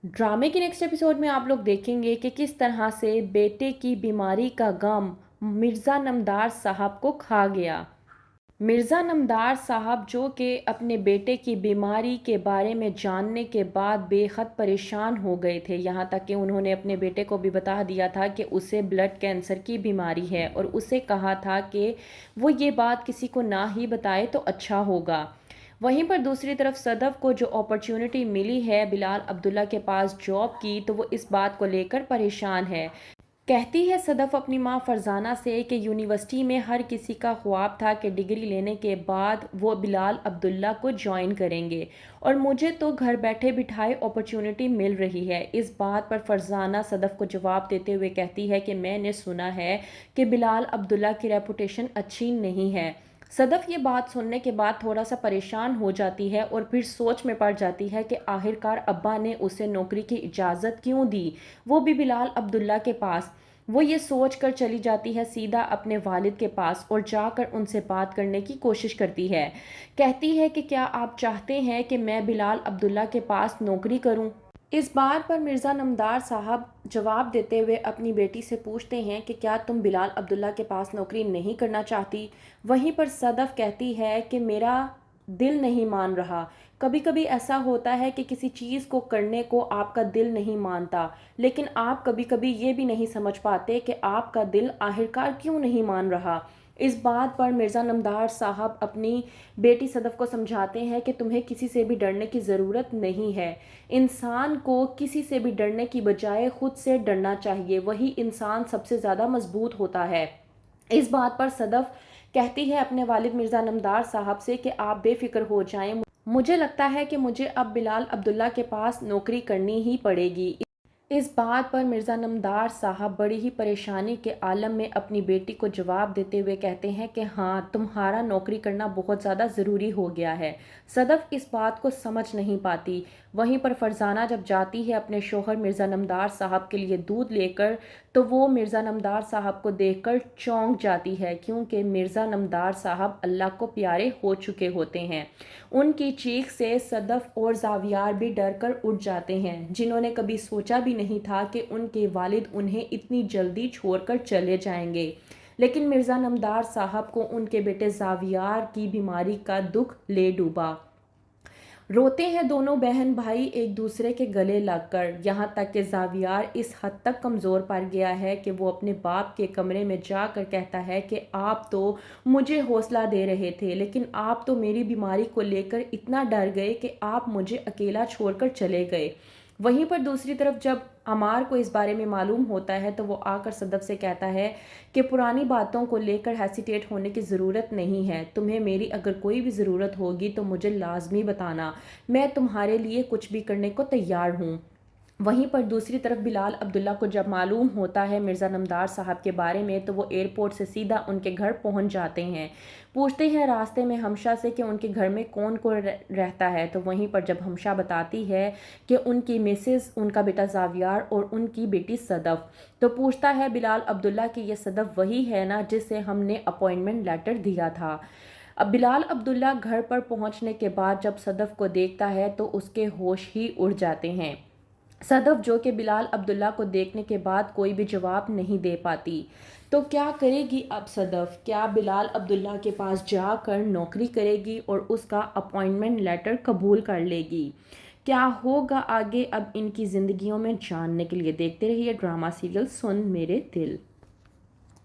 ड्रामे के next episode में आप लोग देखेंगे कि किस तरह से बेटे की बीमारी का गम मिर्ज़ा नमदार साहब को खा गया। मिर्ज़ा नमदार साहब जो कि अपने बेटे की बीमारी के बारे में जानने के बाद बेहद परेशान हो गए थे, यहाँ तक कि उन्होंने अपने बेटे को भी बता दिया था कि उसे ब्लड कैंसर की बीमारी है और उसे कहा था कि वो ये बात किसी को ना ही बताए तो अच्छा होगा। वहीं पर दूसरी तरफ सदफ को जो अपॉर्चुनिटी मिली है बिलाल अब्दुल्ला के पास जॉब की, तो वो इस बात को लेकर परेशान है। कहती है सदफ अपनी माँ फरजाना से कि यूनिवर्सिटी में हर किसी का ख्वाब था कि डिग्री लेने के बाद वो बिलाल अब्दुल्ला को ज्वाइन करेंगे और मुझे तो घर बैठे बिठाए अपॉर्चुनिटी मिल रही है। इस बात पर फरजाना सदफ को जवाब देते हुए कहती है कि मैंने सुना है कि बिलाल अब्दुल्ला की रेपुटेशन अच्छी नहीं है। सदफ ये बात सुनने के बाद थोड़ा सा परेशान हो जाती है और फिर सोच में पड़ जाती है कि आखिरकार अब्बा ने उसे नौकरी की इजाज़त क्यों दी, वो भी बिलाल अब्दुल्ला के पास। वो ये सोच कर चली जाती है सीधा अपने वालिद के पास और जाकर उनसे बात करने की कोशिश करती है। कहती है कि क्या आप चाहते हैं कि मैं बिलाल अब्दुल्ला के पास नौकरी करूं? इस बात पर मिर्ज़ा नमदार साहब जवाब देते हुए अपनी बेटी से पूछते हैं कि क्या तुम बिलाल अब्दुल्ला के पास नौकरी नहीं करना चाहती? वहीं पर सदफ कहती है कि मेरा दिल नहीं मान रहा। कभी कभी ऐसा होता है कि किसी चीज़ को करने को आपका दिल नहीं मानता, लेकिन आप कभी कभी ये भी नहीं समझ पाते कि आपका दिल आखिरकार क्यों नहीं मान रहा। इस बात पर मिर्ज़ा नमदार साहब अपनी बेटी सदफ को समझाते हैं कि तुम्हें किसी से भी डरने की ज़रूरत नहीं है। इंसान को किसी से भी डरने की बजाय खुद से डरना चाहिए, वही इंसान सबसे ज़्यादा मजबूत होता है। इस बात पर सदफ कहती है अपने वालिद मिर्ज़ा नमदार साहब से कि आप बेफिक्र हो जाएं, मुझे लगता है कि मुझे अब बिलाल अब्दुल्ला के पास नौकरी करनी ही पड़ेगी। इस बात पर मिर्ज़ा नमदार साहब बड़ी ही परेशानी के आलम में अपनी बेटी को जवाब देते हुए कहते हैं कि हाँ, तुम्हारा नौकरी करना बहुत ज़्यादा ज़रूरी हो गया है। सदफ इस बात को समझ नहीं पाती। वहीं पर फरजाना जब जाती है अपने शोहर मिर्ज़ा नमदार साहब के लिए दूध लेकर, तो वो मिर्ज़ा नमदार साहब को देखकर चौंक जाती है, क्योंकि मिर्ज़ा नमदार साहब अल्लाह को प्यारे हो चुके होते हैं। उनकी चीख से सदफ और जावियार भी डर कर उठ जाते हैं, जिन्होंने कभी सोचा भी नहीं था कि उनके वालिद उन्हें इतनी जल्दी छोड़कर चले जाएंगे। लेकिन मिर्ज़ा नमदार साहब को उनके बेटे जावियार की बीमारी का दुख ले डूबा। रोते हैं दोनों बहन भाई एक दूसरे के गले लगकर, यहाँ तक कि जावियार इस हद तक कमज़ोर पड़ गया है कि वो अपने बाप के कमरे में जाकर कहता है कि आप तो मुझे हौसला दे रहे थे, लेकिन आप तो मेरी बीमारी को लेकर इतना डर गए कि आप मुझे अकेला छोड़कर चले गए। वहीं पर दूसरी तरफ जब अमार को इस बारे में मालूम होता है, तो वो आकर सदफ से कहता है कि पुरानी बातों को लेकर हेसिटेट होने की ज़रूरत नहीं है। तुम्हें मेरी अगर कोई भी ज़रूरत होगी तो मुझे लाजमी बताना, मैं तुम्हारे लिए कुछ भी करने को तैयार हूँ। वहीं पर दूसरी तरफ बिलाल अब्दुल्ला को जब मालूम होता है मिर्ज़ा नमदार साहब के बारे में, तो वो एयरपोर्ट से सीधा उनके घर पहुंच जाते हैं। पूछते हैं रास्ते में हमशा से कि उनके घर में कौन कौन रहता है, तो वहीं पर जब हमशा बताती है कि उनकी मिसेस, उनका बेटा जावियार और उनकी बेटी सदफ, तो पूछता है बिलाल अब्दुल्ला कि ये सदफ वही है ना जिसे हमने अपॉइंटमेंट लेटर दिया था। अब बिलाल अब्दुल्ला घर पर पहुंचने के बाद जब सदफ को देखता है तो उसके होश ही उड़ जाते हैं। सदफ जो कि बिलाल अब्दुल्ला को देखने के बाद कोई भी जवाब नहीं दे पाती। तो क्या करेगी अब सदफ? क्या बिलाल अब्दुल्ला के पास जाकर नौकरी करेगी और उसका अपॉइंटमेंट लेटर कबूल कर लेगी? क्या होगा आगे अब इनकी ज़िंदगियों में, जानने के लिए देखते रहिए ड्रामा सीरियल सुन मेरे दिल।